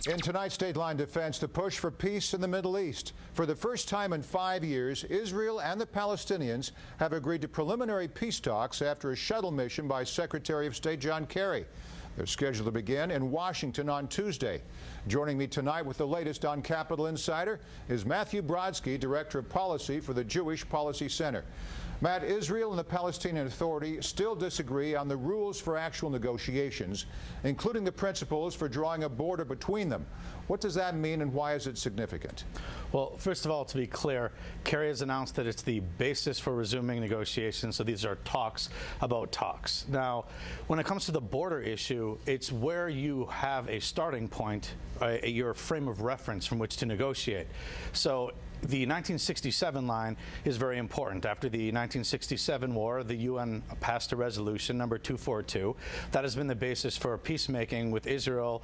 In tonight's Dateline Defense, the push for peace in the Middle East. For the first time in 5 years, Israel and the Palestinians have agreed to preliminary peace talks after a shuttle mission by Secretary of State John Kerry. They're scheduled to begin in Washington on Tuesday. Joining me tonight with the latest on Capitol Insider is Matthew Brodsky, Director of Policy for the Jewish Policy Center. Matt, Israel and the Palestinian Authority still disagree on the rules for actual negotiations, including the principles for drawing a border between them. What does that mean and why is it significant? Well, first of all, to be clear, Kerry has announced that it's the basis for resuming negotiations, so these are talks about talks. Now, when it comes to the border issue, it's where you have a starting point, your frame of reference from which to negotiate. So the 1967 line is very important. After the 1967 war, the UN passed a resolution, number 242, that has been the basis for peacemaking with Israel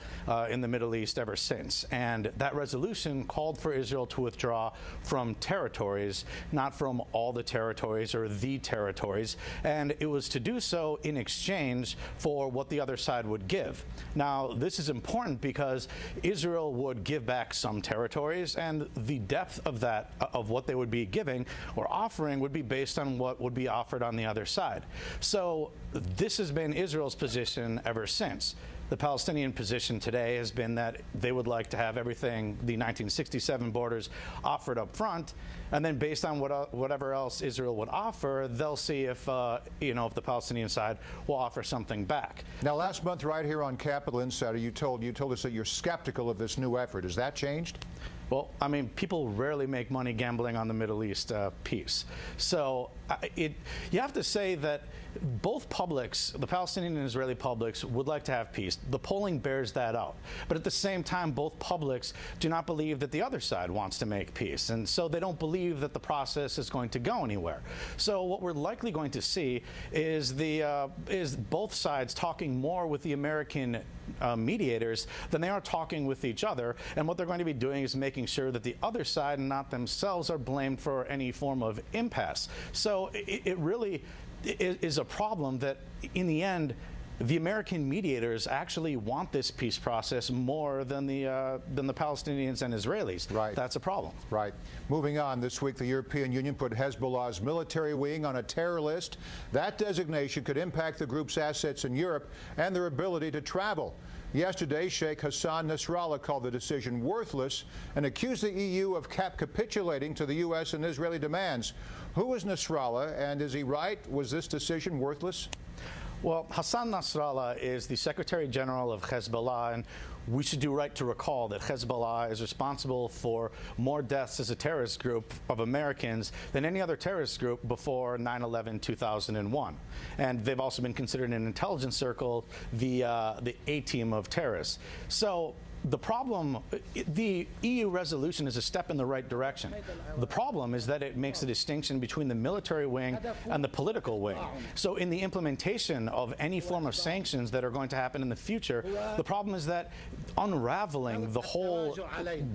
in the Middle East ever since. And that resolution called for Israel to withdraw from territories, not from all the territories or the territories. And it was to do so in exchange for what the other side would give. Now, this is important because Israel would give back some territories, and the depth of what they would be giving or offering would be based on what would be offered on the other side. So this has been Israel's position ever since. The Palestinian position today has been that they would like to have everything, the 1967 borders, offered up front, and then based on whatever else Israel would offer, they'll see if if the Palestinian side will offer something back. Now, last month, right here on Capitol Insider, you told us that you're skeptical of this new effort. Has that changed? Well, I mean, people rarely make money gambling on the Middle East peace. So you have to say that both publics, the Palestinian and Israeli publics, would like to have peace. The polling bears that out. But at the same time, both publics do not believe that the other side wants to make peace. And so they don't believe that the process is going to go anywhere. So what we're likely going to see is both sides talking more with the American mediators than they are talking with each other. And what they're going to be doing is making sure that the other side and not themselves are blamed for any form of impasse. So it really is a problem that, in the end, the American mediators actually want this peace process more than the Palestinians and Israelis. Right. That's a problem. Right. Moving on, this week the European Union put Hezbollah's military wing on a terror list. That designation could impact the group's assets in Europe and their ability to travel. Yesterday, Sheikh Hassan Nasrallah called the decision worthless and accused the EU of capitulating to the U.S. and Israeli demands. Who is Nasrallah, and is he right? Was this decision worthless? Well, Hassan Nasrallah is the Secretary General of Hezbollah, and we should do right to recall that Hezbollah is responsible for more deaths as a terrorist group of Americans than any other terrorist group before 9/11/2001. And they've also been considered in an intelligence circle the A-team of terrorists. So the problem, the EU resolution is a step in the right direction. The problem is that it makes a distinction between the military wing and the political wing. So in the implementation of any form of sanctions that are going to happen in the future, the problem is that unraveling the whole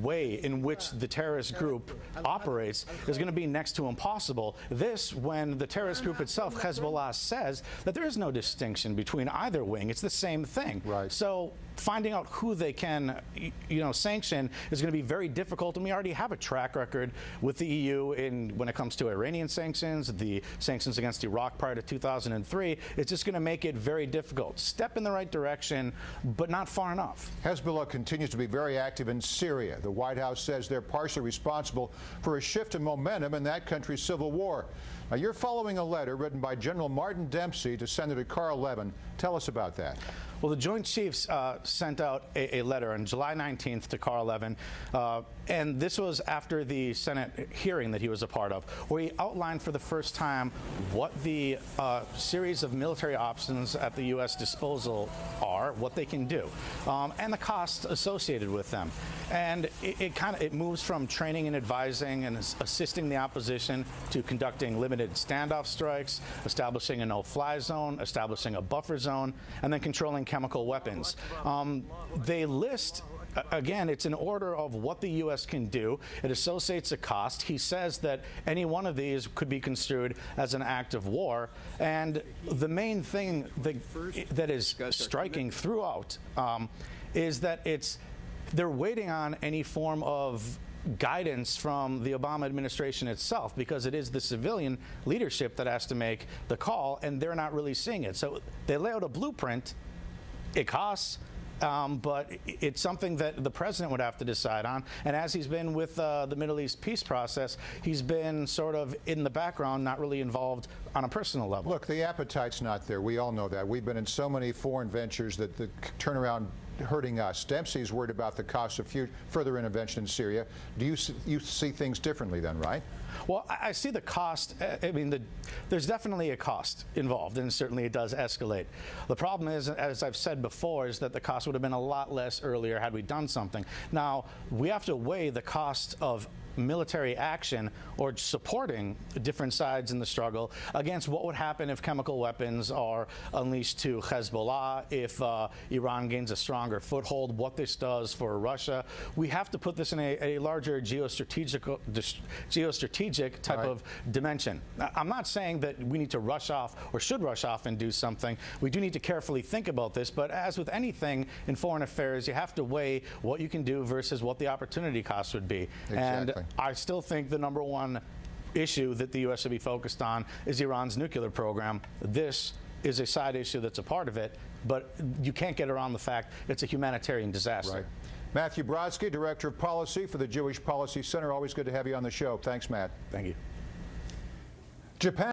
way in which the terrorist group operates is going to be next to impossible. This, when the terrorist group itself, Hezbollah, says that there is no distinction between either wing. It's the same thing. Right. So finding out who they can sanction is going to be very difficult, and we already have a track record with the EU when it comes to Iranian sanctions, the sanctions against Iraq prior to 2003. It's just going to make it very difficult. Step in the right direction, but not far enough. Hezbollah continues to be very active in Syria. The White House says they're partially responsible for a shift in momentum in that country's civil war. Now, you're following a letter written by General Martin Dempsey to Senator Carl Levin. Tell us about that. Well, the Joint Chiefs sent out a letter on July 19th to Carl Levin, and this was after the Senate hearing that he was a part of, where he outlined for the first time what the series of military options at the U.S. disposal are, what they can do, and the costs associated with them. And it moves from training and advising and assisting the opposition to conducting limited standoff strikes, establishing a no-fly zone, establishing a buffer zone, and then controlling chemical weapons. They list, again, it's an order of what the U.S. can do. It associates a cost. He says that any one of these could be construed as an act of war. And the main thing that is striking throughout is that it's they're waiting on any form of guidance from the Obama administration itself, because it is the civilian leadership that has to make the call, and they're not really seeing it. So they lay out a blueprint. It costs, but it's something that the president would have to decide on. And as he's been with the Middle East peace process, he's been sort of in the background, not really involved on a personal level. Look, the appetite's not there. We all know that. We've been in so many foreign ventures that the turnaround hurting us. Dempsey's worried about the cost of further intervention in Syria. Do you see things differently then, right? Well, I see the cost. I mean, there's definitely a cost involved, and certainly it does escalate. The problem is, as I've said before, is that the cost would have been a lot less earlier had we done something. Now, we have to weigh the cost of military action or supporting different sides in the struggle against what would happen if chemical weapons are unleashed to Hezbollah, if Iran gains a stronger foothold, what this does for Russia. We have to put this in a larger geostrategic type of dimension. I'm not saying that we need to rush off or should rush off and do something. We do need to carefully think about this, but as with anything in foreign affairs, you have to weigh what you can do versus what the opportunity cost would be. Exactly. And I still think the number one issue that the U.S. should be focused on is Iran's nuclear program. This is a side issue that's a part of it, but you can't get around the fact it's a humanitarian disaster. Right. Matthew Brodsky, Director of Policy for the Jewish Policy Center. Always good to have you on the show. Thanks, Matt. Thank you. Japan.